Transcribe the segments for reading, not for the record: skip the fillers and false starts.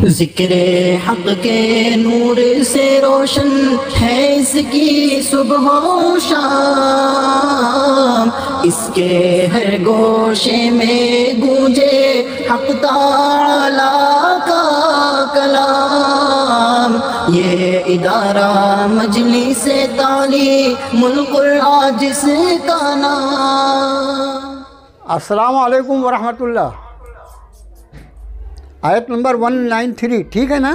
ذکر حق کے نور سے روشن ہے اس کی صبح و شام، اس کے ہر گوشے میں گونجے حق تعالی کا کلام۔ یہ ادارہ مجلس تعلیم القرآن جس کا نام۔ السلام علیکم ورحمۃ اللہ۔ آیت نمبر 193 ٹھیک ہے نا؟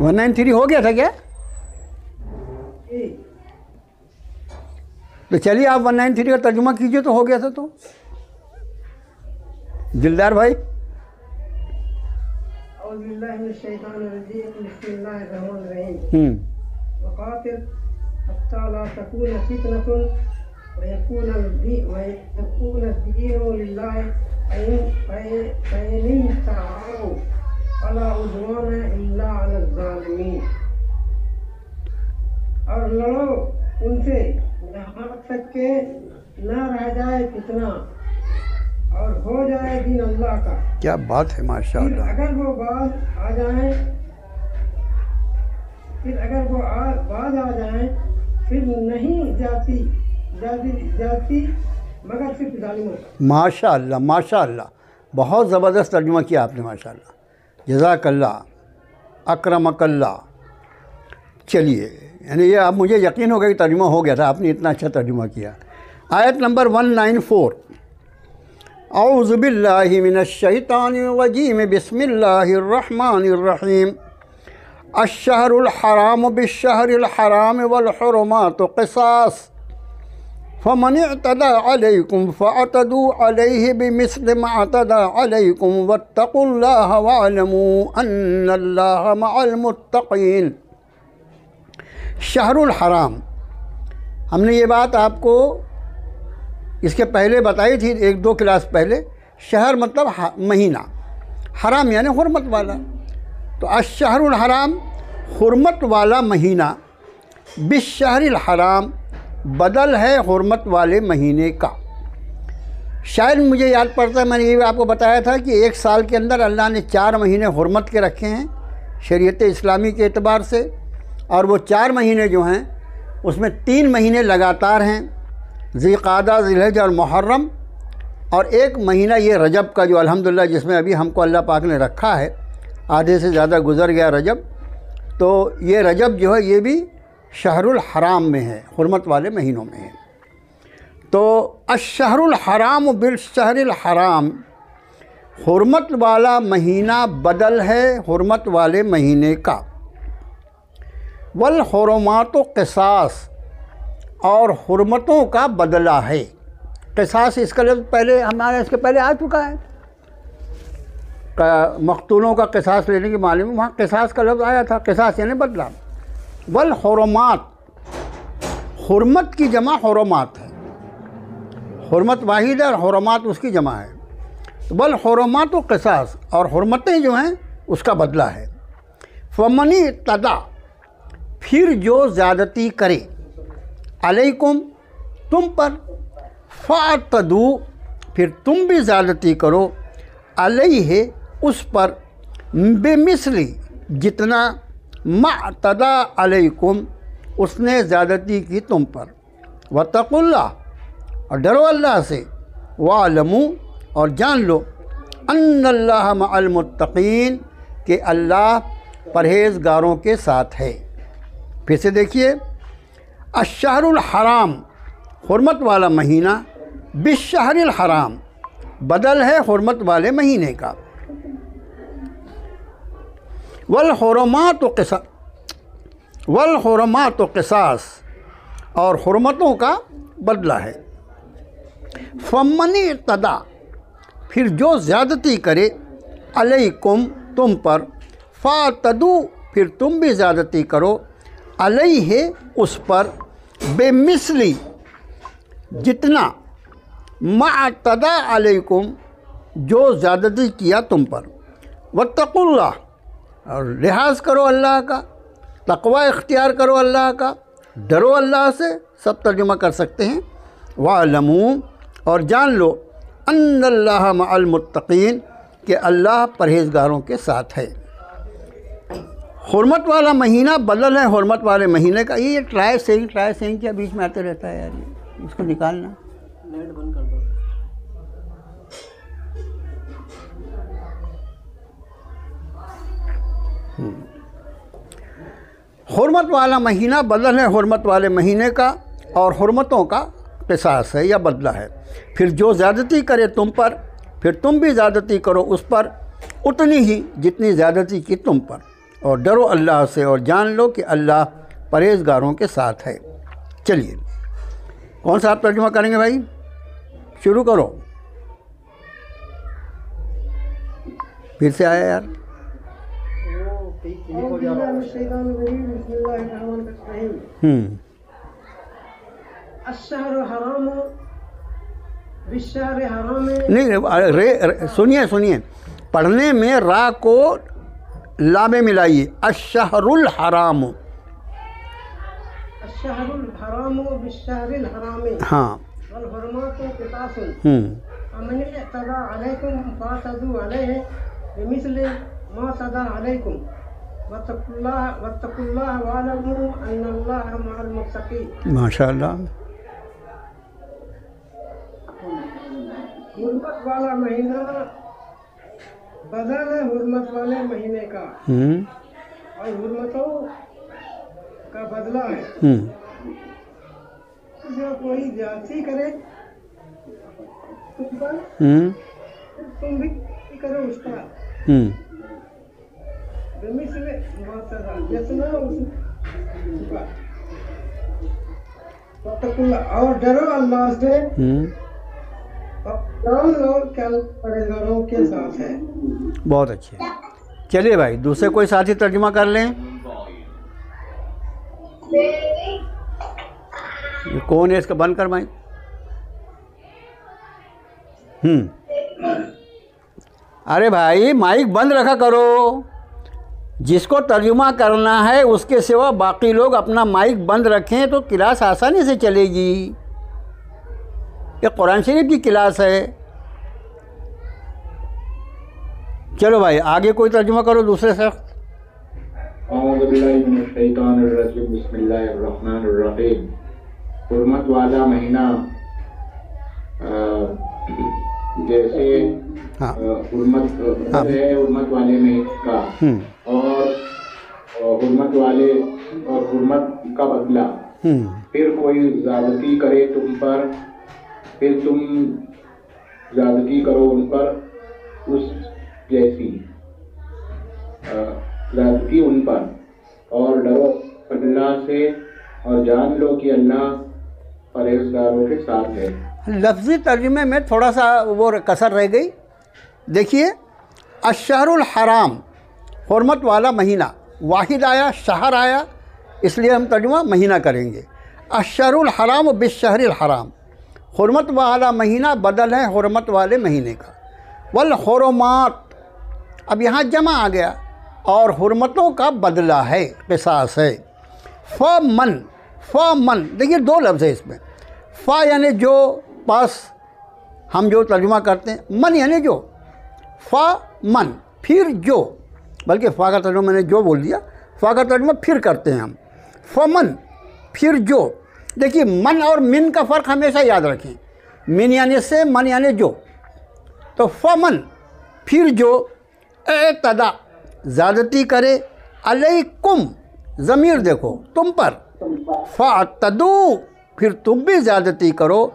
193 ہو گیا تھا کیا؟ تو چلیے آپ 193 کا ترجمہ کیجئے تو ہو گیا تھا تو دلدار بھائی۔ اعوذ باللہ من الشیطان الرجیم، بسم اللہ الرحمن الرحیم۔ وقاتل حتی لا تکون فتنة ويكون الدين لله فإن انتهوا فلا عدوان إلا على الظالمين۔ اور لڑو ان سے یہاں تک کہ نہ رہ جائے فتنہ اور ہو جائے دین اللہ کا۔ کیا بات ہے ماشاء اللہ۔ اگر وہ باز آ جائیں پھر نہیں جاتی مگر صرف ظالموں۔ ماشاء اللہ ماشاء اللہ، بہت زبردست ترجمہ کیا آپ نے ماشاء اللہ، جزاک اللہ، اکرمک اللہ۔ چلیے یعنی یہ اب مجھے یقین ہو گیا کہ ترجمہ ہو گیا تھا، آپ نے اتنا اچھا ترجمہ کیا۔ آیت نمبر 194۔ اعوذ باللہ من الشیطان الرجیم، بسم اللہ الرحمن الرحیم۔ الشہر الحرام بالشہر الحرام والحرمات قصاص، فمن اعتدى عليكم فاعتدوا عليه بمثل ما اعتدى عليكم واتقوا الله واعلموا ان الله مع المتقين۔ شہر الحرام، ہم نے یہ بات آپ کو اس کے پہلے بتائی تھی، 1-2 کلاس پہلے۔ شہر مطلب مہینہ، حرام یعنی حرمت والا، تو الشہر الحرام حرمت والا مہینہ، بالشہر الحرام بدل ہے حرمت والے مہینے کا۔ شاید مجھے یاد پڑتا ہے میں نے یہ آپ کو بتایا تھا کہ 1 سال کے اندر اللہ نے 4 مہینے حرمت کے رکھے ہیں شریعت اسلامی کے اعتبار سے، اور وہ 4 مہینے جو ہیں اس میں 3 مہینے لگاتار ہیں، ذی قعدہ، ذی الحجہ اور محرم، اور 1 مہینہ یہ رجب کا جو الحمدللہ جس میں ابھی ہم کو اللہ پاک نے رکھا ہے، آدھے سے زیادہ گزر گیا رجب، تو یہ رجب جو ہے یہ بھی شہر الحرام میں ہے، حرمت والے مہینوں میں ہے۔ تو الشہر الحرام بالشہر الحرام، حرمت والا مہینہ بدل ہے حرمت والے مہینے کا۔ والحرمات قصاص، اور حرمتوں کا بدلہ ہے۔ قصاص اس کا لفظ پہلے ہمارے اس کے پہلے آ چکا ہے، مقتولوں کا قصاص لینے کی معلوم، وہاں قصاص کا لفظ آیا تھا، قصاص یعنی بدلہ۔ والحرمات، حرمت کی جمع حرمات ہے، حرمت واحد ہے اور حرمات اس کی جمع ہے۔ والحرمات و قصاص، اور حرمتیں جو ہیں اس کا بدلہ ہے۔ فمن اعتدی، پھر جو زیادتی کرے، علیکم تم پر، فاعتدوا، پھر تم بھی زیادتی کرو، علیہ اس پر، بمثلی جتنا، ما اعتدی علیکم اس نے زیادتی کی تم پر، واتقوا اللہ اور ڈرو اللہ سے، واعلموا اور جان لو، ان اللہ مع المتقین کہ اللہ پرہیزگاروں کے ساتھ ہے۔ پھر سے دیکھیے، الشہر الحرام حرمت والا مہینہ، بالشہر الحرام بدل ہے حرمت والے مہینے کا۔ والحرمات و قصاص، اور حرمتوں کا بدلہ ہے۔ فمن اعتدی، پھر جو زیادتی کرے، علیکم تم پر، فاعتدوا پھر تم بھی زیادتی کرو، علیہ اس پر، بمثلی جتنا، ما اعتدی علیکم جو زیادتی کیا تم پر، واتقوا اللہ اور لحاظ کرو اللہ کا، تقوی اختیار کرو اللہ کا، ڈرو اللہ سے، سب ترجمہ کر سکتے ہیں۔ وَاعْلَمُوا اور جان لو، ان اللہ مع المتقین کہ اللہ پرہیزگاروں کے ساتھ ہے۔ حرمت والا مہینہ بدل ہے حرمت والے مہینے کا۔ یہ ٹرائی سینگ کیا بیچ میں آتے رہتا ہے یار، یہ اس کو نکالنا۔ لائٹ بند کر دو۔ حرمت والا مہینہ بدل ہے حرمت والے مہینے کا، اور حرمتوں کا قصاص ہے یا بدلہ ہے۔ پھر جو زیادتی کرے تم پر، پھر تم بھی زیادتی کرو اس پر اتنی ہی جتنی زیادتی کی تم پر، اور ڈرو اللہ سے اور جان لو کہ اللہ پرہیزگاروں کے ساتھ ہے۔ چلیے کون سا آپ ترجمہ کریں گے بھائی؟ شروع کرو۔ پھر سے آیا یار۔ أعوذ بالله من الشيطان الرجيم بسم الله الرحمن الرحيم الشهر حرام بالشهر حرام نہیں سنیے پڑھنے میں را کو لا میں ملائیے، الشہر الحرام، الشهر الحرام بالشهر الحرام ہاں والحرمات قصاص فمن اعتدى عليكم فاعتدوا عليه بمثل ما اعتدى عليكم واتقوا الله واعلموا ان الله مع المتقين۔ ماشاء اللہ۔ حرمت والا مہینہ بدل ہے حرمت والے مہینے کا، اور حرمتوں کا بدلہ ہے۔ جو کوئی زیادتی کرے تم پر، تم بھی کرو اس کا بمثل ما اعتدى، جتنا اس کا۔ واتقوا اللہ، اور ڈرو اللہ سے، جان لو کہ پرہیزگاروں کے ساتھ ہے۔ بہت اچھے۔ چلیے بھائی دوسرے کوئی ساتھی ترجمہ کر لیں۔ یہ کون ہے؟ اس کا بند کر بھائی۔ ارے بھائی مائک بند رکھا کرو، جس کو ترجمہ کرنا ہے اس کے سوا باقی لوگ اپنا مائک بند رکھیں تو کلاس آسانی سے چلے گی۔ یہ قرآن شریف کی کلاس ہے۔ چلو بھائی آگے کوئی ترجمہ کرو دوسرے شخص۔ اعوذ باللہ من الشیطان الرجیم بسم اللہ الرحمن الرحیم۔ حرمت والا مہینہ جیسے حرمت ہے حرمت والے میں کا، اور حرمت والے اور حرمت کا بدلہ۔ پھر کوئی زیادتی کرے تم پر، پھر تم زیادتی کرو ان پر اس جیسی زیادتی ان پر، اور ڈرو اللہ سے اور جان لو کہ اللہ پرہیزگاروں کے ساتھ ہے۔ لفظی ترجمے میں تھوڑا سا وہ کسر رہ گئی۔ دیکھیے الشہر الحرام حرمت والا مہینہ، واحد آیا شہر آیا، اس لیے ہم ترجمہ مہینہ کریں گے۔ الشہر الحرام بالشہر الحرام، حرمت والا مہینہ بدل ہے حرمت والے مہینے کا۔ والحرمات، اب یہاں جمع آ گیا، اور حرمتوں کا بدلہ ہے، قصاص ہے۔ فمن دیکھیے دو لفظ ہے اس میں، فا یعنی جو، پاس ہم جو ترجمہ کرتے ہیں، من یعنی جو، فا من پھر جو، بلکہ فا کا ترجمہ میں نے جو بول دیا، فا کا ترجمہ پھر کرتے ہیں ہم۔ فمن پھر جو، دیکھیے من اور من کا فرق ہمیشہ یاد رکھیں، من یعنی سے، من یعنی جو، تو فمن پھر جو اعتدا زیادتی کرے، علیکم ضمیر دیکھو تم پر، فاعتدو پھر تم بھی زیادتی کرو،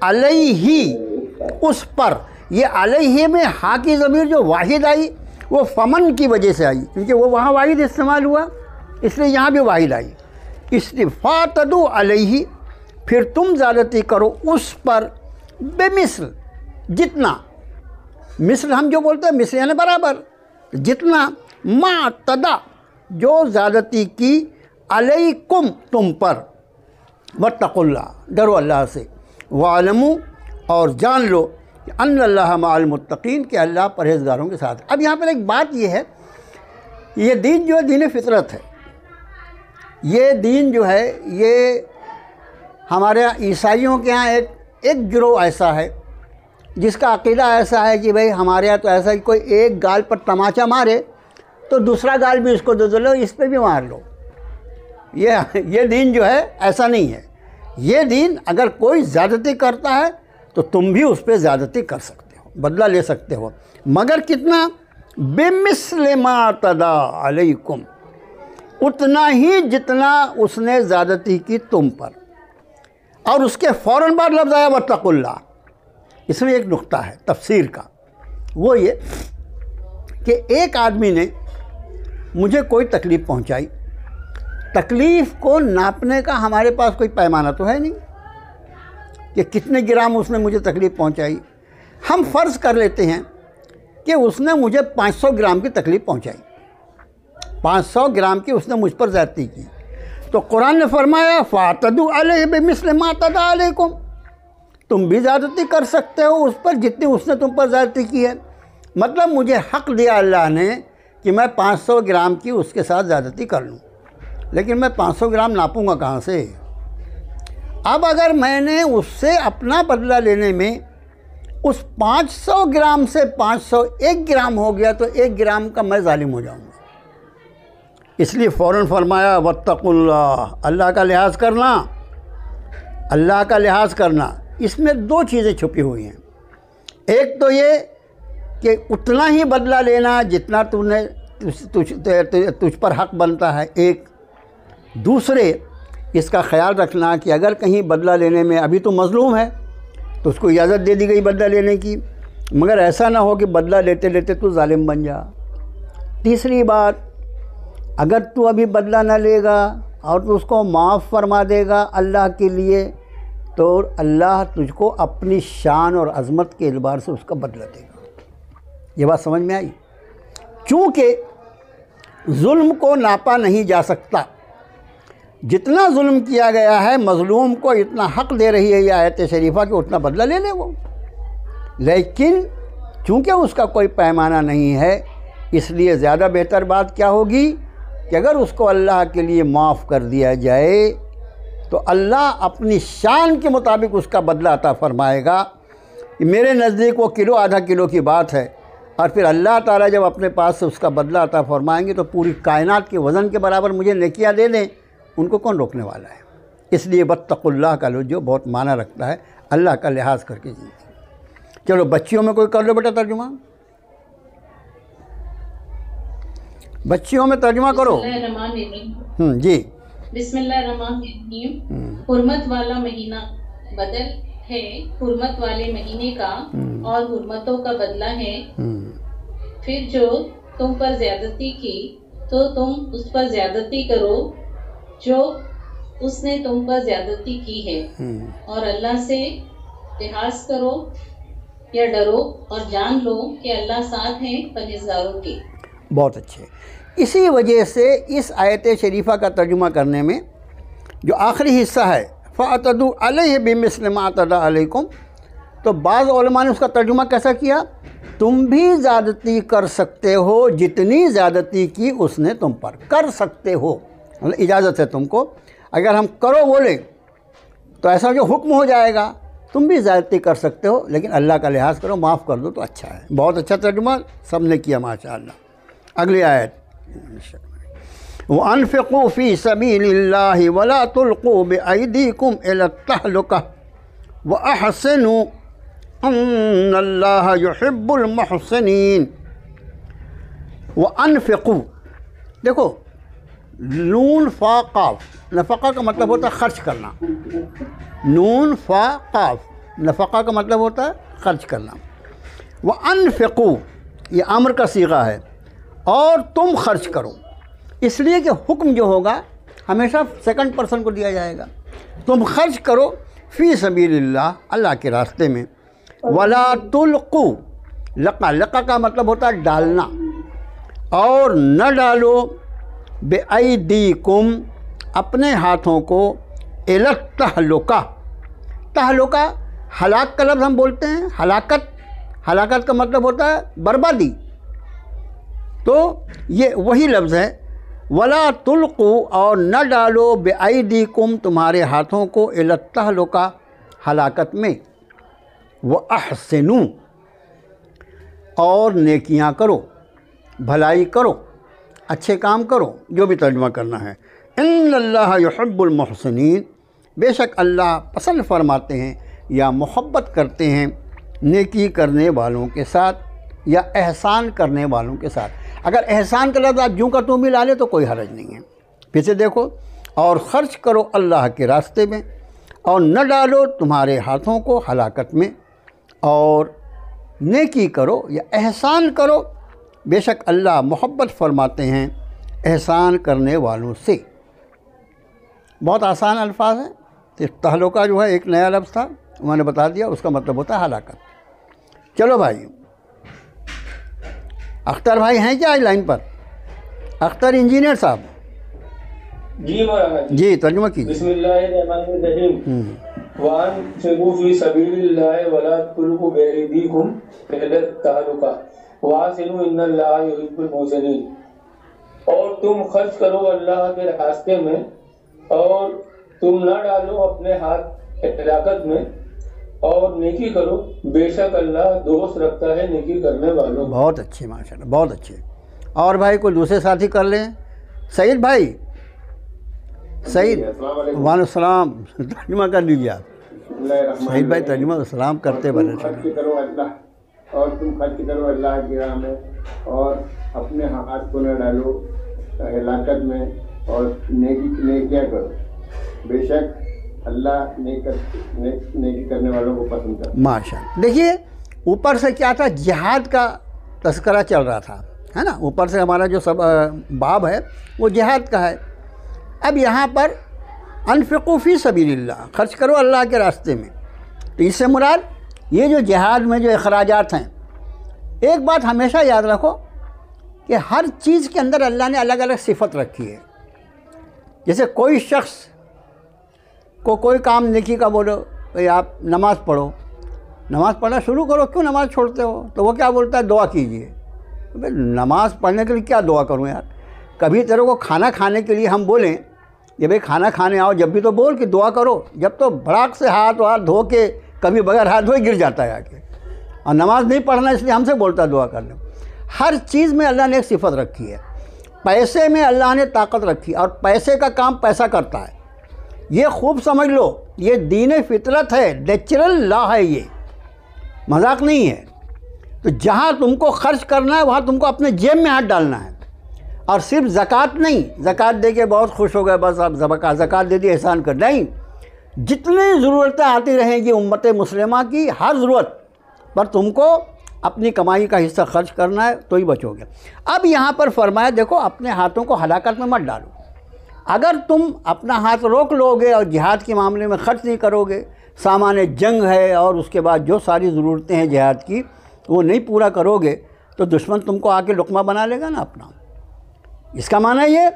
علیہ اس پر۔ یہ علیہ میں ہا کی ضمیر جو واحد آئی وہ فمن کی وجہ سے آئی، کیونکہ وہ وہاں واحد استعمال ہوا، اس لیے یہاں بھی واحد آئی۔ اس لیے فاعتدو علیہ پھر تم زیادتی کرو اس پر، بمثل جتنا، مثل ہم جو بولتے ہیں مثل یعنی برابر، جتنا، ما اعتدى جو زیادتی کی، علیکم تم پر، واتقوا اللہ ڈرو اللہ سے، وعلموا اور جان لو کہ ان اللہ مع المتقین کہ اللہ پرہیزگاروں کے ساتھ۔ اب یہاں پر ایک بات یہ ہے، یہ دین جو ہے دین فطرت ہے۔ یہ دین جو ہے یہ ہمارے عیسائیوں کے ہاں ایک گروہ ایسا ہے، جس کا عقیدہ ایسا ہے کہ بھئی ہمارے یہاں تو ایسا کہ کوئی ایک گال پر تماچا مارے تو دوسرا گال بھی اس کو دے دو، اس پہ بھی مار لو، یہ دین جو ہے ایسا نہیں ہے۔ یہ دین اگر کوئی زیادتی کرتا ہے تو تم بھی اس پہ زیادتی کر سکتے ہو، بدلہ لے سکتے ہو، مگر کتنا؟ بِمِثْلِ مَا اعْتَدَىٰ عَلَيْكُمْ، اتنا ہی جتنا اس نے زیادتی کی تم پر۔ اور اس کے فوراً بعد لفظ آیا وَاتَّقُوا اللَّهَ۔ اس میں ایک نقطہ ہے تفسیر کا، وہ یہ کہ ایک آدمی نے مجھے کوئی تکلیف پہنچائی، تکلیف کو ناپنے کا ہمارے پاس کوئی پیمانہ تو ہے نہیں کہ کتنے گرام اس نے مجھے تکلیف پہنچائی۔ ہم فرض کر لیتے ہیں کہ اس نے مجھے 500 گرام کی تکلیف پہنچائی، 500 گرام کی اس نے مجھ پر زیادتی کی، تو قرآن نے فرمایا فَاعْتَدُوا عَلَيْهِ بِمِثْلِ مَا اعْتَدَىٰ عَلَيْكُمْ، تم بھی زیادتی کر سکتے ہو اس پر جتنی اس نے تم پر زیادتی کی ہے۔ مطلب مجھے حق دیا اللہ نے کہ میں 500 گرام کی اس کے ساتھ زیادتی کر لوں، لیکن میں 500 گرام ناپوں گا کہاں سے؟ اب اگر میں نے اس سے اپنا بدلہ لینے میں اس 500 گرام سے 501 گرام ہو گیا تو 1 گرام کا میں ظالم ہو جاؤں گا۔ اس لیے فوراً فرمایا وَاتَّقُوا اللَّهَ، اللہ کا لحاظ کرنا، اللہ کا لحاظ کرنا۔ اس میں 2 چیزیں چھپی ہوئی ہیں، ایک تو یہ کہ اتنا ہی بدلہ لینا جتنا تجھ پر حق بنتا ہے، ایک دوسرے اس کا خیال رکھنا کہ اگر کہیں بدلہ لینے میں ابھی تو مظلوم ہے تو اس کو اجازت دے دی گئی بدلہ لینے کی، مگر ایسا نہ ہو کہ بدلہ لیتے لیتے تو ظالم بن جا۔ تیسری بات، اگر تو ابھی بدلہ نہ لے گا اور تو اس کو معاف فرما دے گا اللہ کے لیے تو اللہ تجھ کو اپنی شان اور عظمت کے اعتبار سے اس کا بدلہ دے گا۔ یہ بات سمجھ میں آئی؟ چونکہ ظلم کو ناپا نہیں جا سکتا، جتنا ظلم کیا گیا ہے مظلوم کو اتنا حق دے رہی ہے یہ آیت شریفہ کہ اتنا بدلہ لے لے وہ، لیکن چونکہ اس کا کوئی پیمانہ نہیں ہے اس لیے زیادہ بہتر بات کیا ہوگی کہ اگر اس کو اللہ کے لیے معاف کر دیا جائے تو اللہ اپنی شان کے مطابق اس کا بدلہ عطا فرمائے گا۔ میرے نزدیک وہ کلو آدھا کلو کی بات ہے، اور پھر اللہ تعالیٰ جب اپنے پاس سے اس کا بدلہ عطا فرمائیں گے تو پوری کائنات کے وزن کے برابر مجھے نیکیاں دے دیں، ان کو کون روکنے والا ہے؟ اس لیے واتقوا اللہ کا جو بہت معنی رکھتا ہے اللہ کا لحاظ کر کے جیتے۔ چلو بچیوں میں کوئی کر لو بیٹا ترجمہ، بچیوں میں ترجمہ کرو۔ جی بسم اللہ الرحمن الرحیم۔ حرمت والا مہینہ بدل ہے حرمت والے مہینے کا اور حرمتوں کا بدلہ ہے۔ پھر جو تم پر زیادتی کی تو تم اس پر زیادتی کرو جو اس نے تم پر زیادتی کی ہے، اور اللہ سے لحاظ کرو یا ڈرو اور جان لو کہ اللہ ساتھ ہیں پرہیزگاروں کے۔ بہت اچھے۔ اسی وجہ سے اس آیت شریفہ کا ترجمہ کرنے میں جو آخری حصہ ہے فَاعْتَدُوا عَلَيْهِ بِمِثْلِ مَا اعْتَدَىٰ عَلَيْكُمْ، تو بعض علماء نے اس کا ترجمہ کیسا کیا؟ تم بھی زیادتی کر سکتے ہو جتنی زیادتی کی اس نے تم پر، کر سکتے ہو، مطلب اجازت ہے تم کو، اگر ہم کرو بولے تو ایسا جو حکم ہو جائے گا، تم بھی زیادتی کر سکتے ہو لیکن اللہ کا لحاظ کرو، معاف کر دو تو اچھا ہے۔ بہت اچھا ترجمہ سب نے کیا ماشاءاللہ۔ اگلی آیت وَأَنفِقُوا فِي سَبِيلِ اللَّهِ وَلَا تُلْقُوا بِأَيْدِيكُمْ إِلَى التَّهْلُكَةِ وَأَحْسِنُوا إِنَّ اللَّهَ يُحِبُّ الْمُحْسِنِينَ۔ وَأَنفِقُوا، دیکھو نون فا قاف، نفقہ کا مطلب ہوتا ہے خرچ کرنا، نون فا قاف نفقہ کا مطلب ہوتا ہے خرچ کرنا۔ وَأَنفِقُوا یہ امر کا صیغہ ہے، اور تم خرچ کرو، اس لیے کہ حکم جو ہوگا ہمیشہ سیکنڈ پرسن کو دیا جائے گا۔ تم خرچ کرو فی سبیل اللہ، اللہ کے راستے میں، ولا تلقوا، لقا کا مطلب ہوتا ہے ڈالنا، اور نہ ڈالو بِأَيْدِيكُمْ اپنے ہاتھوں کو إِلَى التَّهْلُكَةِ، تہلکہ ہلاک کا لفظ ہم بولتے ہیں، ہلاکت کا مطلب ہوتا ہے بربادی، تو یہ وہی لفظ ہے وَلَا تُلْقُوا، اور نہ ڈالو بِأَيْدِيكُمْ تمہارے ہاتھوں کو إِلَى التَّهْلُكَةِ ہلاکت میں۔ وَأَحْسِنُوا، اور نیکیاں کرو، بھلائی کرو، اچھے کام کرو، جو بھی ترجمہ کرنا ہے۔ ان اللہ یحب المحسنین، بے شک اللہ پسند فرماتے ہیں یا محبت کرتے ہیں نیکی کرنے والوں کے ساتھ یا احسان کرنے والوں کے ساتھ۔ اگر احسان کا لفظ آپ یوں کا توں بھی لا لے تو کوئی حرج نہیں ہے۔ پھر سے دیکھو، اور خرچ کرو اللہ کے راستے میں، اور نہ ڈالو تمہارے ہاتھوں کو ہلاکت میں، اور نیکی کرو یا احسان کرو، بے شک اللہ محبت فرماتے ہیں احسان کرنے والوں سے۔ بہت آسان الفاظ ہیں۔ تہلکہ جو ہے ایک نیا لفظ تھا، میں نے بتا دیا، اس کا مطلب ہوتا ہے ہلاکت۔ چلو بھائی، اختر بھائی ہیں کیا آج لائن پر؟ اختر انجینئر صاحب، جی مولانا جی ترجمہ کیجیے۔ بسم اللہ الرحمن الرحیم۔ وَأَنفِقُوا فِي سَبِيلِ اللَّهِ وَلَا تُلْقُوا بِأَيْدِيكُمْ إِلَى التَّهْلُكَةِ وَأَحْسِنُوا إِنَّ اللَّهَ يُحِبُّ الْمُحْسِنِينَ، اور تم خرچ کرو اللہ کے راستے میں، اور تم نہ ڈالو اپنے ہاتھ ہلاکت میں، اور نیکی کرو، بے شک اللہ دوست رکھتا ہے نیکی کرنے والوں۔ بہت اچھے، ماشاءاللہ، بہت اچھے۔ اور بھائی کوئی دوسرے ساتھی کر لیں۔ سعید بھائی، سعید، وعلیکم السلام، ترجمہ کر لیجیے آپ۔ سعید بھائی ترجمہ السلام کرتے بنے۔ خرچ کرو اللہ، اور تم خرچ کرو اللہ کی راہ میں، اور اپنے ہاتھ کو نہ ڈالو ہلاکت میں، اور نیکیاں کرو، بے شک اللہ نیکی کرنے والوں کو پسند کرتا ہے۔ ماشاءاللہ۔ دیکھیے اوپر سے کیا تھا، جہاد کا تذکرہ چل رہا تھا، ہے نا، اوپر سے ہمارا جو سب باب ہے وہ جہاد کا ہے۔ اب یہاں پر انفقوا فی سبیل اللہ، خرچ کرو اللہ کے راستے میں، تو اس سے مراد یہ جو جہاد میں جو اخراجات ہیں، ایک بات ہمیشہ یاد رکھو کہ ہر چیز کے اندر اللہ نے الگ الگ صفت رکھی ہے۔ جیسے کوئی شخص کو کوئی کام نیکی کا بولو، بھئی آپ نماز پڑھو، نماز پڑھنا شروع کرو، کیوں نماز چھوڑتے ہو؟ تو وہ کیا بولتا ہے، دعا کیجئے۔ بھئی نماز پڑھنے کے لیے کیا دعا کروں یار؟ کبھی تیرے کو کھانا کھانے کے لیے ہم بولیں کہ بھئی کھانا کھانے آؤ، جب بھی تو بول کہ دعا کرو، جب تو بھڑاک سے ہاتھ دھو کے کبھی بغیر ہاتھ دھوئے گر جاتا ہے آ کے، اور نماز نہیں پڑھنا اس لیے ہم سے بولتا ہے دعا کرنے۔ ہر چیز میں اللہ نے ایک صفت رکھی ہے۔ پیسے میں اللہ نے طاقت رکھی، اور پیسے کا کام پیسہ کرتا ہے۔ یہ خوب سمجھ لو، یہ دین فطرت ہے، نیچرل لا ہے، یہ مذاق نہیں ہے۔ تو جہاں تم کو خرچ کرنا ہے وہاں تم کو اپنے جیب میں ہاتھ ڈالنا ہے، اور صرف زکوٰۃ نہیں، زکوٰۃ دے کے بہت خوش ہو گئے بس اب زکوٰۃ دے دی احسان کر، نہیں، جتنی ضرورتیں آتی رہیں گی امت مسلمہ کی، ہر ضرورت پر تم کو اپنی کمائی کا حصہ خرچ کرنا ہے، تو ہی بچو گے۔ اب یہاں پر فرمایا دیکھو اپنے ہاتھوں کو ہلاکت میں مت ڈالو۔ اگر تم اپنا ہاتھ روک لو گے اور جہاد کے معاملے میں خرچ نہیں کرو گے، سامان جنگ ہے اور اس کے بعد جو ساری ضرورتیں ہیں جہاد کی وہ نہیں پورا کرو گے، تو دشمن تم کو آ کے لقمہ بنا لے گا نا اپنا۔ اس کا معنی یہ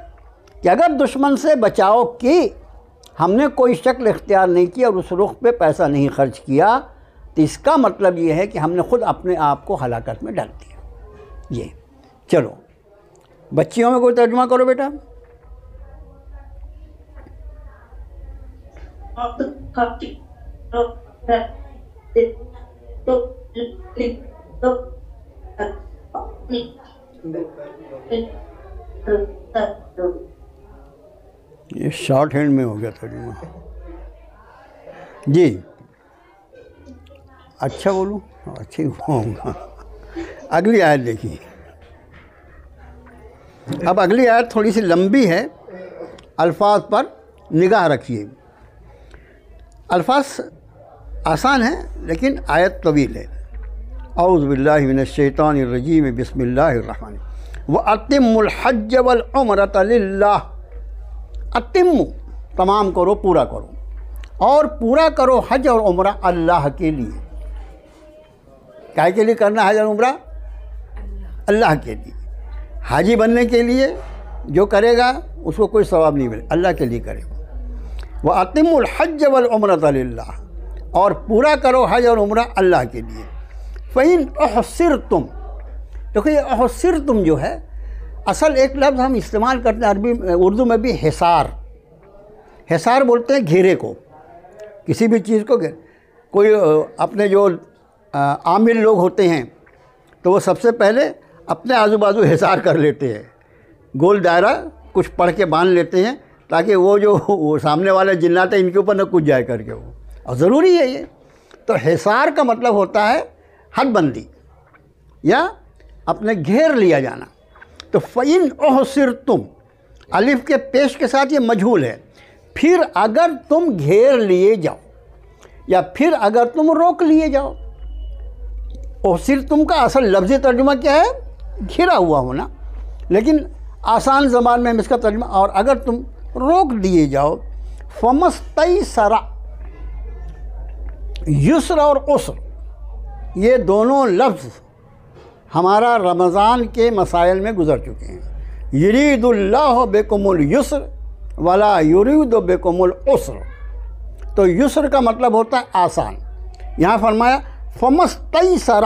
کہ اگر دشمن سے بچاؤ کی ہم نے کوئی شکل اختیار نہیں کی اور اس رخ پہ پیسہ نہیں خرچ کیا، تو اس کا مطلب یہ ہے کہ ہم نے خود اپنے آپ کو ہلاکت میں ڈال دیا۔ یہ چلو بچیوں میں کوئی ترجمہ کرو بیٹا۔ یہ شارٹ ہینڈ میں ہو گیا ترجمہ۔ جی اچھا بولوں، اچھا ہی ہوگا۔ اگلی آیت دیکھیے۔ اب اگلی آیت تھوڑی سی لمبی ہے، الفاظ پر نگاہ رکھیے۔ الفاظ آسان ہیں لیکن آیت طویل ہے۔ اعوذ باللہ من الشیطان الرجیم، بسم اللہ الرحمن الرحیم۔ وَأَتِمُّ الْحَجَّ وَالْعُمْرَةَ لِلَّهِ، اتم، تمام کرو، پورا کرو، اور پورا کرو حج اور عمرہ اللہ کے لیے۔ کیا کے لیے کرنا حج اور عمرہ؟ اللہ کے لیے۔ حاجی بننے کے لیے جو کرے گا اس کو کوئی ثواب نہیں ملے، اللہ کے لیے کرے گا۔ وَأَتِمُّ الْحَجَّ وَالْعُمْرَةَ لِلَّهِ، اور پورا کرو حج اور عمرہ اللہ کے لیے۔ فَإِنْ أُحْصِرْتُمْ، دیکھو یہ احصرتم جو ہے اصل ایک لفظ ہم استعمال کرتے ہیں اردو میں بھی، حصار۔ حصار بولتے ہیں گھیرے کو، کسی بھی چیز کو کوئی اپنے جو عامل لوگ ہوتے ہیں تو وہ سب سے پہلے اپنے آزو بازو حصار کر لیتے ہیں، گول دائرہ کچھ پڑھ کے باندھ لیتے ہیں تاکہ وہ سامنے والے جنات ہیں ان کے اوپر نہ کچھ جائے کر کے وہ، اور ضروری ہے یہ۔ تو حصار کا مطلب ہوتا ہے حد بندی یا اپنے گھیر لیا جانا۔ تو فَإِنْ أُحْصِرْتُمْ، الف کے پیش کے ساتھ یہ مجہول ہے، پھر اگر تم گھیر لیے جاؤ یا پھر اگر تم روک لیے جاؤ۔ احصرتم کا اصل لفظی ترجمہ کیا ہے؟ گھرا ہوا ہونا، لیکن آسان زبان میں ہم اس کا ترجمہ، اور اگر تم روک دیے جاؤ، فَمَسْتَيْسَرَ، یسر اور عسر یہ دونوں لفظ ہمارا رمضان کے مسائل میں گزر چکے ہیں۔ یرید اللہ بکم اليسر ولا یرید بکم العسر، تو یسر کا مطلب ہوتا ہے آسان، یہاں فرمایا فمستیسر،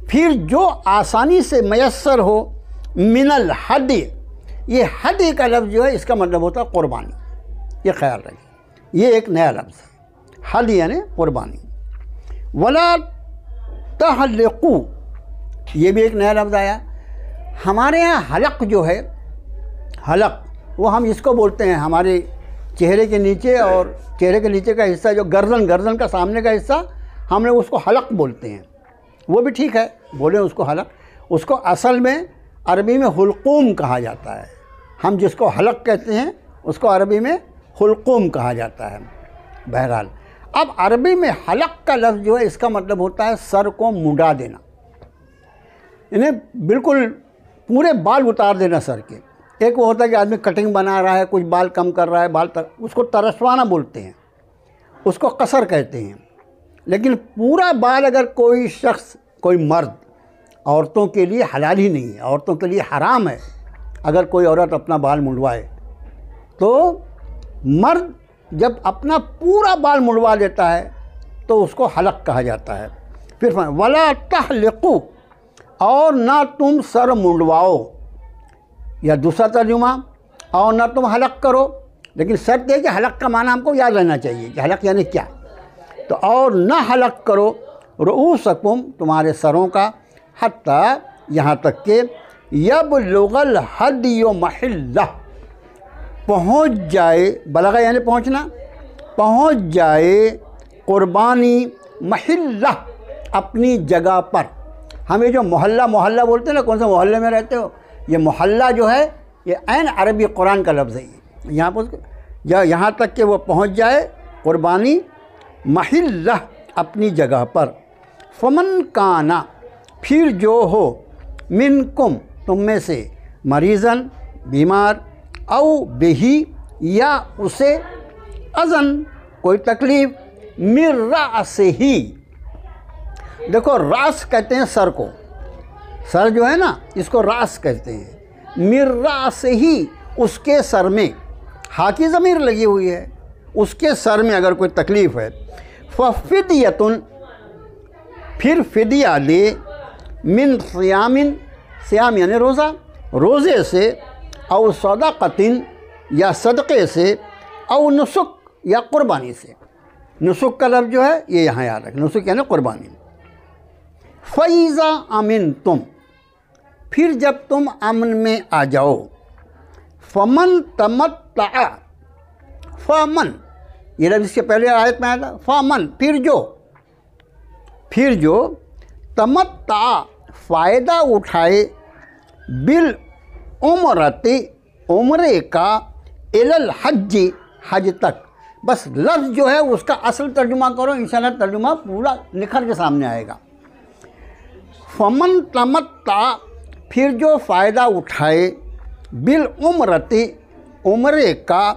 پھر جو آسانی سے میسر ہو، من الحد، یہ حد کا لفظ جو ہے اس کا مطلب ہوتا ہے قربانی، یہ خیال رکھیں، یہ ایک نیا لفظ ہے، حد یعنی قربانی۔ ولا تحلقوا، یہ بھی ایک نیا لفظ آیا۔ ہمارے ہاں حلق جو ہے، حلق وہ ہم اس کو بولتے ہیں ہمارے چہرے کے نیچے، اور چہرے کے نیچے کا حصہ جو گردن کا سامنے کا حصہ، ہم لوگ اس کو حلق بولتے ہیں، وہ بھی ٹھیک ہے بولیں اس کو حلق، اس کو اصل میں عربی میں حلقوم کہا جاتا ہے، ہم جس کو حلق کہتے ہیں اس کو عربی میں حلقوم کہا جاتا ہے۔ بہرحال اب عربی میں حلق کا لفظ جو ہے اس کا مطلب ہوتا ہے سر کو منڈا دینا، یعنی بالکل پورے بال اتار دینا سر کے۔ ایک وہ ہوتا ہے کہ آدمی کٹنگ بنا رہا ہے، کچھ بال کم کر رہا ہے، اس کو ترشوانا بولتے ہیں، اس کو قصر کہتے ہیں۔ لیکن پورا بال اگر کوئی شخص، کوئی مرد، عورتوں کے لیے حلال ہی نہیں ہے، عورتوں کے لیے حرام ہے اگر کوئی عورت اپنا بال منڈوائے، تو مرد جب اپنا پورا بال منڈوا دیتا ہے تو اس کو حلق کہا جاتا ہے۔ پھر وَلَا تَحْلِقُوا، اور نہ تم سر منڈواؤ، یا دوسرا ترجمہ اور نہ تم حلق کرو، لیکن شرط ہے کہ حلق کا معنی ہم کو یاد رہنا چاہیے کہ حلق یعنی کیا، تو اور نہ حلق کرو رؤوسکم، تمہارے سروں کا، حتیٰ یہاں تک کہ یبلغ الہدی محلہ، پہنچ جائے، بلغہ یعنی پہنچنا، پہنچ جائے قربانی محلہ، اپنی جگہ پر۔ ہم یہ جو محلہ بولتے ہیں نا، کون سے محلے میں رہتے ہو، یہ محلہ جو ہے یہ عین عربی قرآن کا لفظ ہے، یہاں پر یہاں تک کہ وہ پہنچ جائے قربانی محلہ، اپنی جگہ پر۔ فمن کانا، پھر جو ہو، منکم، تم میں سے، مریضاً، بیمار، او بہی، یا اسے، اذن، کوئی تکلیف، من رأسہ، دیکھو راس کہتے ہیں سر کو، سر جو ہے نا اس کو راس کہتے ہیں، من رأسہ، اس کے سر میں، ہا کی ضمیر لگی ہوئی ہے، اس کے سر میں اگر کوئی تکلیف ہے، ففدیۃ، پھر فدیہ دے، من صیام، صیام یعنی روزہ، روزے سے، او صدقۃ، یا صدقے سے، او نسک، یا قربانی سے۔ نسک کا لفظ جو ہے یہ یہاں یاد رکھیں، نسک یعنی قربانی۔ فَإِذَا أَمِنْتُمْ، پھر جب تم امن میں آ جاؤ، فَمَنْ تَمَتَّعَ، فَمَنْ، یہ لفظ اس کے پہلے آیت میں آیا تھا، فَمَنْ، پھر جو تمتع، فائدہ اٹھائے، بالعمرۃ، عمرے کا، الی الحج، حج تک۔ بس لفظ جو ہے اس کا اصل ترجمہ کرو، انشاءاللہ ترجمہ پورا نکھر کے سامنے آئے گا۔ فمن تمتع، پھر جو فائدہ اٹھائے، بالعمرۃ، عمرے کا،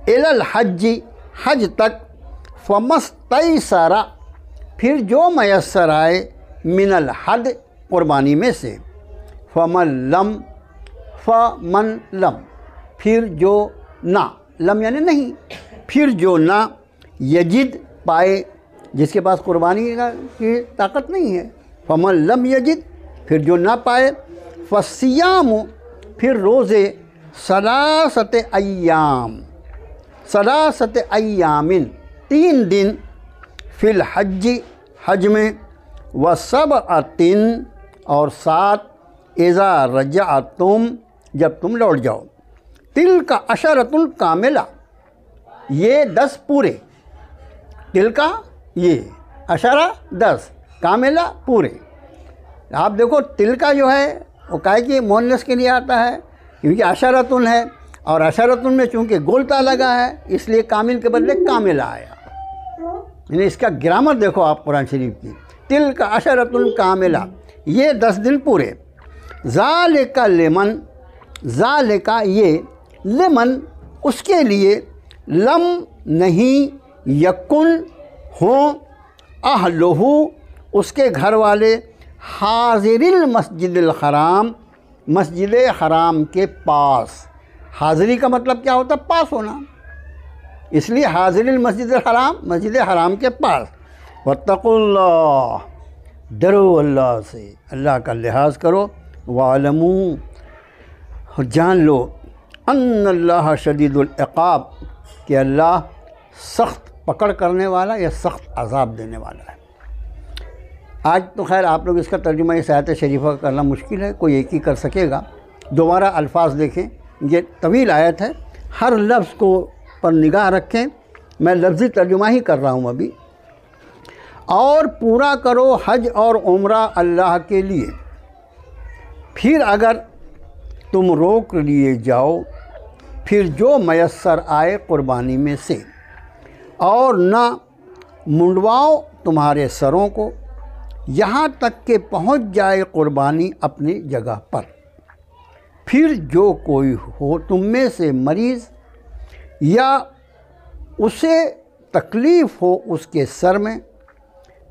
الی الحج، حج تک، فمستیسر، پھر جو میسر آئے، من الحد، قربانی میں سے، فمن لم، پھر جو نہ، لم یعنی نہیں، پھر جو نہ، یجد، پائے، جس کے پاس قربانی کی طاقت نہیں ہے، فمن لم یجد، پھر جو نہ پائے، فصیام، پھر روزے، ثلاثۃ ایام، ثلاثۃ ایام، 3 دن، فی الحج، حج میں، وَسَبْعَةٍ اور 7 اِذَا رَجَعْتُمْ جب تم لوٹ جاؤ. تِلْکَ عَشَرَةٌ کاملہ یہ 10 پورے. تِلْکَ یہ عشرہ 10 کاملہ پورے. آپ دیکھو تِلْکَ جو ہے وہ کائے کہ مؤنث کے لیے آتا ہے کیونکہ عشرۃن ہے اور عشرۃن میں چونکہ گولتا لگا ہے اس لیے کامل کے بدلے کاملہ آیا. یعنی اس کا گرامر دیکھو آپ قرآن شریف کی. تِلْکَ عَشَرَةٌ کاملہ یہ 10 دن پورے. ذَالِکَ لِمَن ذَالِکَ یہ لمن اس کے لیے لم نہیں یکن ہوں اہلہ اس کے گھر والے حاضر المسجد الحرام مسجد حرام کے پاس. حاضری کا مطلب کیا ہوتا ہے؟ پاس ہونا. اس لیے حاضر المسجد الحرام مسجد حرام کے پاس. واتقوا اللہ ڈرو اللہ سے اللہ کا لحاظ کرو. وَاعْلَمُوا جان لو ان اللہ شدید العقاب کہ اللہ سخت پکڑ کرنے والا یا سخت عذاب دینے والا ہے. آج تو خیر آپ لوگ اس کا ترجمہ اس آیت شریفہ کرنا مشکل ہے, کوئی ایک ہی کر سکے گا. دوبارہ الفاظ دیکھیں, یہ طویل آیت ہے, ہر لفظ کو پر نگاہ رکھیں. میں لفظی ترجمہ ہی کر رہا ہوں ابھی. اور پورا کرو حج اور عمرہ اللہ کے لیے, پھر اگر تم روک لیے جاؤ پھر جو میسر آئے قربانی میں سے, اور نہ منڈواؤ تمہارے سروں کو یہاں تک کہ پہنچ جائے قربانی اپنی جگہ پر. پھر جو کوئی ہو تم میں سے مریض یا اسے تکلیف ہو اس کے سر میں,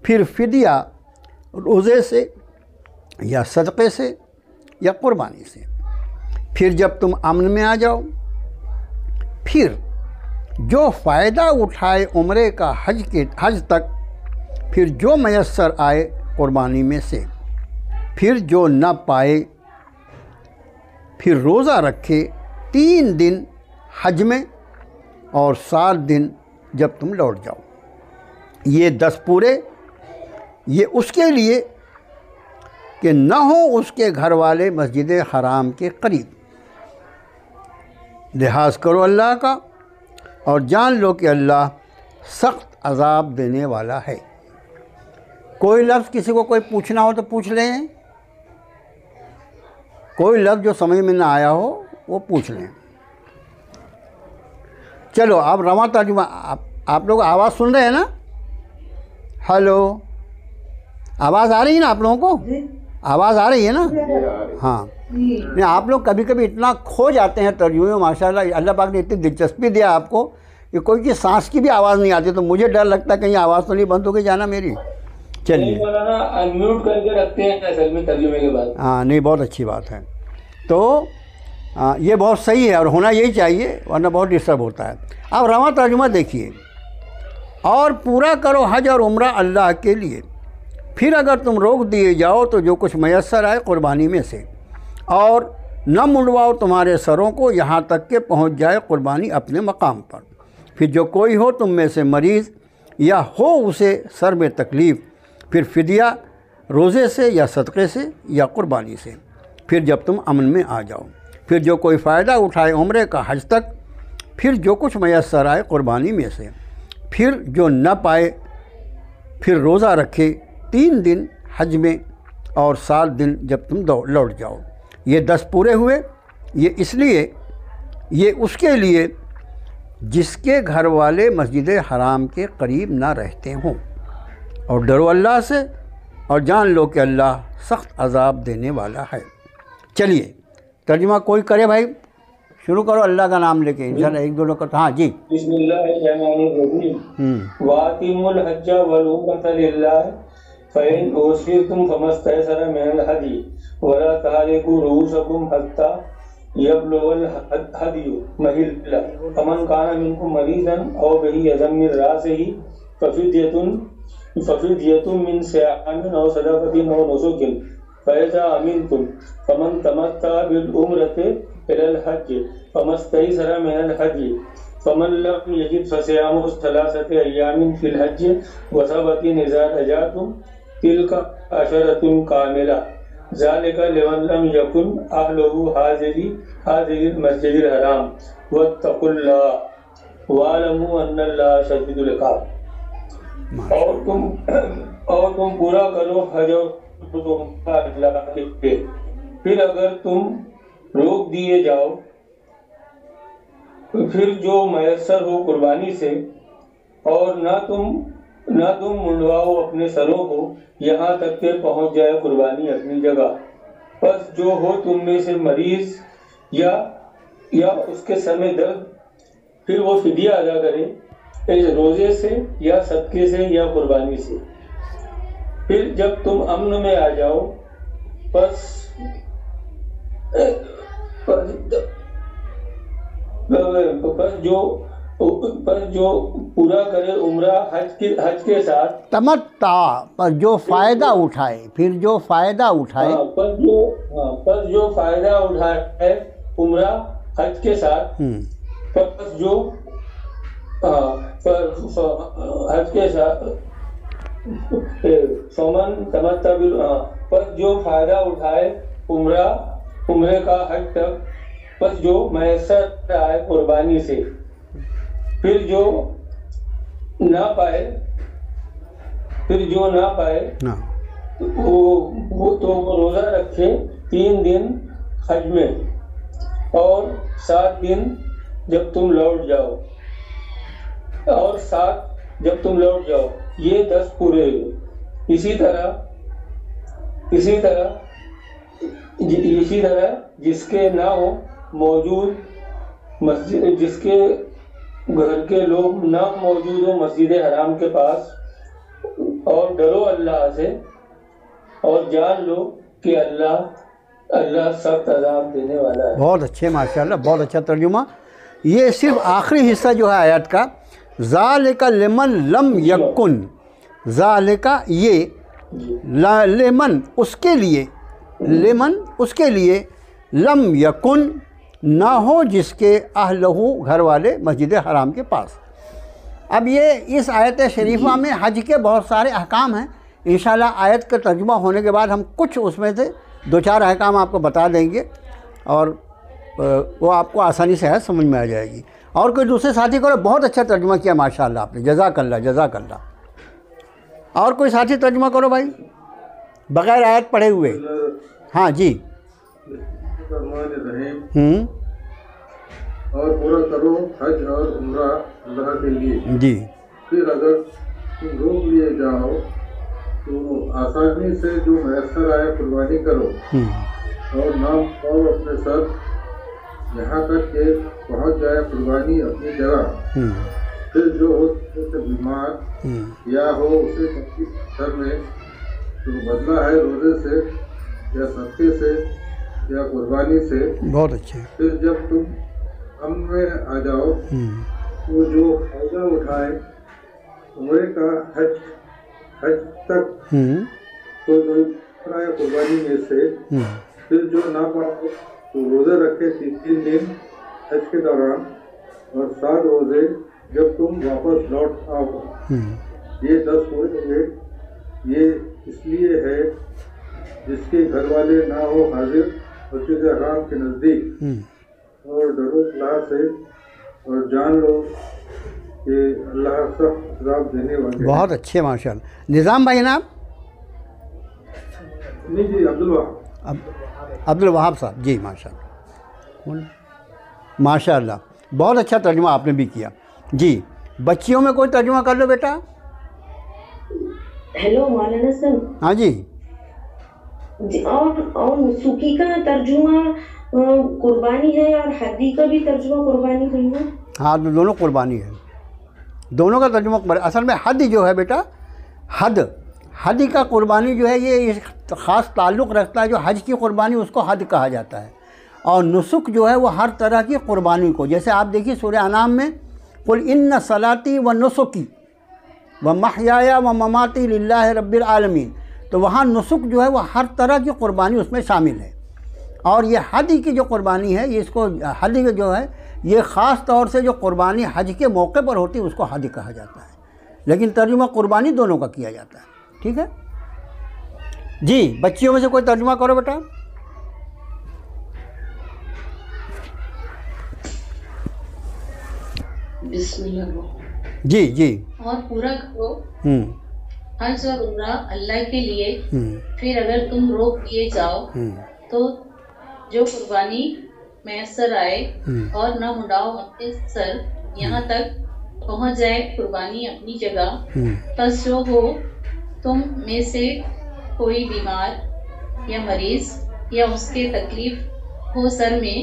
پھر فدیہ روزے سے یا صدقے سے یا قربانی سے. پھر جب تم امن میں آ جاؤ, پھر جو فائدہ اٹھائے عمرے کا حج تک, پھر جو میسر آئے قربانی میں سے, پھر جو نہ پائے پھر روزہ رکھے 3 دن حج میں اور 7 دن جب تم لوٹ جاؤ. یہ 10 پورے, یہ اس کے لیے کہ نہ ہو اس کے گھر والے مسجد حرام کے قریب. لحاظ کرو اللہ کا اور جان لو کہ اللہ سخت عذاب دینے والا ہے. کوئی لفظ کسی کو کوئی پوچھنا ہو تو پوچھ لیں, کوئی لفظ جو سمجھ میں نہ آیا ہو وہ پوچھ لیں. چلو اب رواں ترجمہ. آپ لوگ آواز سن رہے ہیں نا؟ ہلو, آواز آ رہی ہے نا آپ لوگوں کو؟ آواز آ رہی ہے نا؟ ہاں. نہیں, آپ لوگ کبھی کبھی اتنا کھو جاتے ہیں ترجمے میں, ماشاءاللہ اللہ پاک نے اتنی دلچسپی دیا آپ کو کہ کوئی کی سانس کی بھی آواز نہیں آتی, تو مجھے ڈر لگتا ہے کہیں آواز تو نہیں بند ہو گئی جانا میری. چلیے انمیوٹ کر کے رکھتے ہیں اصل میں ترجمے کے بعد. ہاں نہیں, بہت اچھی بات ہے. تو یہ بہت صحیح ہے اور ہونا یہی چاہیے, ورنہ بہت ڈسٹرب ہوتا ہے. اب رواں ترجمہ دیکھیے. اور پورا کرو حج اور عمرہ اللہ کے لیے, پھر اگر تم روک دیے جاؤ تو جو کچھ میسر آئے قربانی میں سے, اور نہ منڈواؤ تمہارے سروں کو یہاں تک کہ پہنچ جائے قربانی اپنے مقام پر. پھر جو کوئی ہو تم میں سے مریض یا ہو اسے سر میں تکلیف, پھر فدیہ روزے سے یا صدقے سے یا قربانی سے. پھر جب تم امن میں آ جاؤ, پھر جو کوئی فائدہ اٹھائے عمرے کا حج تک, پھر جو کچھ میسر آئے قربانی میں سے, پھر جو نہ پائے پھر روزہ رکھے 3 دن حج میں اور 7 دن جب تم لوٹ جاؤ. یہ 10 پورے ہوئے. یہ اس لیے, یہ اس کے لیے جس کے گھر والے مسجد حرام کے قریب نہ رہتے ہوں. اور ڈرو اللہ سے اور جان لو کہ اللہ سخت عذاب دینے والا ہے. چلیے ترجمہ کوئی کرے بھائی, شروع کرو اللہ کا نام لے کے. انشاءاللہ ایک دو لوگ. ہاں جی. بسم اللہ الرحمن الرحیم. وَأَتِمُّوا الْحَجَّ وَالْعُمْرَةَ لِلَّهِ فَإِنْ أُحْصِرْتُمْ فَمَا اسْتَيْسَرَ مِنَ الْهَدْيِ وَلَا تَحْلِقُوا رُؤُوسَكُمْ حَتَّى يَبْلُغَ الْهَدْيُ مَحِلَّهُ فَمَنْ كَانَ مِنْكُمْ مَرِيضًا أَوْ بِهِ أَذًى مِنْ رَأْسِهِ فَفِدْيَةٌ مِنْ صِيَامٍ أَوْ صَدَقَةٍ أَوْ نُسُكٍ فَإِذَا أَمِنْتُمْ فَمَنْ تَمَتَّعَ بِالْعُمْرَةِ إِلَى الْحَجِّ فَمَا اسْتَيْسَرَ مِنَ الْهَدْيِ فَمَنْ لَمْ يَجِدْ فَصِيَامُ 3 أَيَّامٍ فِي الْحَجِّ وَسَبْعَةٍ إِذَا رَجَعْتُمْ تلک عشرۃ کاملہ ذالک لمن لم یکن اہلہ حاضر المسجد الحرام واتقوا اللہ واعلموا ان اللہ شدید العقاب۔ اور تم پورا کرو حج اللہ کے لیے، پھر اگر تم روک دیے جاؤ پھر جو میسر ہو قربانی سے، اور نہ تم منڈواؤ اپنے سروں کو یہاں تک کہ پہنچ جائے قربانی اپنی جگہ۔ پس جو ہو تم میں سے مریض یا اس کے سمے درد، پھر وہ فدیہ ادا کرے اس روزے سے یا صدقے سے یا قربانی سے۔ پھر جب تم امن میں آ جاؤ پس جو پورا کرے عمرہ حج کے ساتھ، تمتع پر جو فائدہ اٹھائے، پھر جو فائدہ اٹھائے، پس جو فائدہ اٹھائے عمرہ حج کے ساتھ، پس جو حج کے ساتھ سومن تمتع پس جو فائدہ اٹھائے عمرے کا حج تک، پس جو میسر آئے قربانی سے، پھر جو نہ پائے وہ تو روزہ رکھے 3 دن حج میں اور 7 دن جب تم لوٹ جاؤ، یہ 10 پورے ہوئے۔ اسی طرح جس کے نہ ہو موجود مسجد، جس کے گھر کے لوگ نہ موجود ہو مسجد حرام کے پاس، اور ڈرو اللہ سے اور جان لو کہ اللہ سخت عذاب دینے والا ہے۔ بہت اچھے، ماشاءاللہ، بہت اچھا ترجمہ۔ یہ صرف آخری حصہ جو ہے آیت کا، ذالک لمن لم یکن، ذالک یہ لمن اس کے لیے لم یکن نہ ہو جس کے اہلہ گھر والے مسجد حرام کے پاس۔ اب یہ اس آیت شریفہ میں حج کے بہت سارے احکام ہیں، انشاءاللہ آیت کا ترجمہ ہونے کے بعد ہم کچھ اس میں سے 2-4 احکام آپ کو بتا دیں گے، اور وہ آپ کو آسانی سے سمجھ میں آ جائے گی۔ اور کوئی دوسرے ساتھی کو بہت اچھا ترجمہ کیا ماشاءاللہ آپ نے، جزاک اللہ۔ اور کوئی ساتھی ترجمہ کرو بھائی بغیر آیت پڑھے ہوئے۔ ہاں جی۔ اور پورا کرو حج اور عمرہ اللہ کے لیے، جی۔ پھر اگر تم روک لیے جاؤ تو آسانی سے جو میسر آئے قربانی کرو، اور نہ پاؤ اپنے سر یہاں تک کہ پہنچ جائے قربانی اپنی جگہ۔ پھر جو ہو سے بیمار یا ہو اسے اپنی سر میں تو بدلہ ہے روزے سے یا صدقے سے یا قربانی سے۔ بہت اچھے۔ پھر جب تم امن میں آ جاؤ تو جو فائدہ اٹھائے عمرے کا حج تک تو قربانی میں سے، پھر جو نہ پائے تو روزے رکھے 3 دن حج کے دوران، اور 7 روزے جب تم واپس لوٹ آؤ۔ یہ 10 پورے ہوئے۔ یہ اس لیے ہے جس کے گھر والے نہ ہو حاضر مسجد حرام کے نزدیک، اور ڈرو اللہ سے اور جان لو کہ اللہ سخت عذاب دینے والے۔ بہت اچھے ماشاءاللہ۔ نظام بھائی جناب؟ نہیں جی، عبدالوہاب صاحب جی، ماشاءاللہ بہت اچھا ترجمہ آپ نے بھی کیا جی۔ بچیوں میں کوئی ترجمہ کر لو بیٹا۔ ہیلو مولانا صاحب۔ ہاں جی۔ اور نسکی کا ترجمہ قربانی ہے، اور حدی کا بھی ترجمہ قربانی ہے۔ ہاں، دونوں قربانی ہے، دونوں کا ترجمہ اصل میں حد جو ہے بیٹا، حد کا قربانی جو ہے یہ خاص تعلق رکھتا ہے، جو حج کی قربانی اس کو حد کہا جاتا ہے، اور نسک جو ہے وہ ہر طرح کی قربانی کو، جیسے آپ دیکھیے سورہ انعام میں قل ان صلاتی و نسکی و محیایا و مماتی للہ رب العالمین، تو وہاں نسک جو ہے وہ ہر طرح کی قربانی اس میں شامل ہے۔ اور یہ حدی کی جو قربانی ہے، یہ اس کو حدی جو ہے یہ خاص طور سے جو قربانی حج کے موقع پر ہوتی ہے اس کو حدی کہا جاتا ہے، لیکن ترجمہ قربانی دونوں کا کیا جاتا ہے۔ ٹھیک ہے، جی بچیوں میں سے کوئی ترجمہ کرو بیٹا. بسم اللہ. جی جی. اور پورا کرو ہوں حج اور عمرہ اللہ کے لیے. پھر اگر تم روک دیے جاؤ تو جو قربانی میسر آئے اور نہ مڈاؤ اپنے سر یہاں تک پہنچ جائے قربانی اپنی جگہ. پس جو ہو تم میں سے کوئی بیمار یا مریض یا اس کے تکلیف ہو سر میں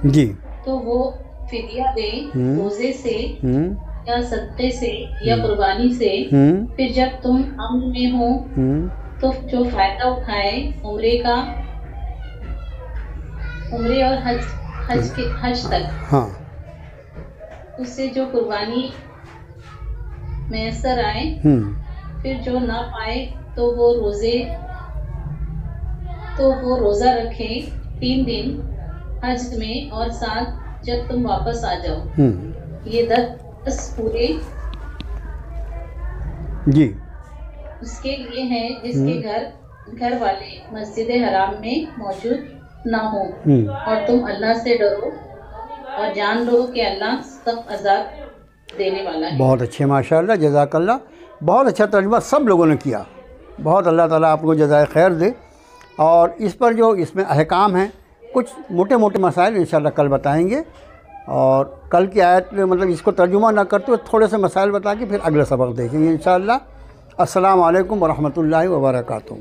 جی تو وہ فدیہ دے روزے سے یا صدقے سے یا قربانی سے. پھر جب تم امن میں ہو تو جو فائدہ اٹھائے عمرے اور حج تک ہاں اس سے جو قربانی میسر آئے. پھر جو نہ پائے تو وہ روزہ رکھے 3 دن حج میں اور ساتھ جب تم واپس آ جاؤ. یہ 10 پورے جی اس کے لیے ہیں جس کے گھر والے مسجد حرام میں موجود نہ ہوں. اور تم اللہ سے ڈرو اور جان لو کہ اللہ سخت عذاب دینے والا ہے. بہت اچھے ماشاءاللہ جزاک اللہ. بہت اچھا ترجمہ سب لوگوں نے کیا. بہت اللہ تعالیٰ آپ کو جزائے خیر دے. اور اس پر جو اس میں احکام ہیں کچھ موٹے موٹے مسائل انشاءاللہ کل بتائیں گے. اور کل کی آیت میں مطلب اس کو ترجمہ نہ کرتے ہوئے تھوڑے سے مسائل بتا کے پھر اگلا سبق دیکھیں گے انشاءاللہ. السلام علیکم ورحمۃ اللہ وبرکاتہ.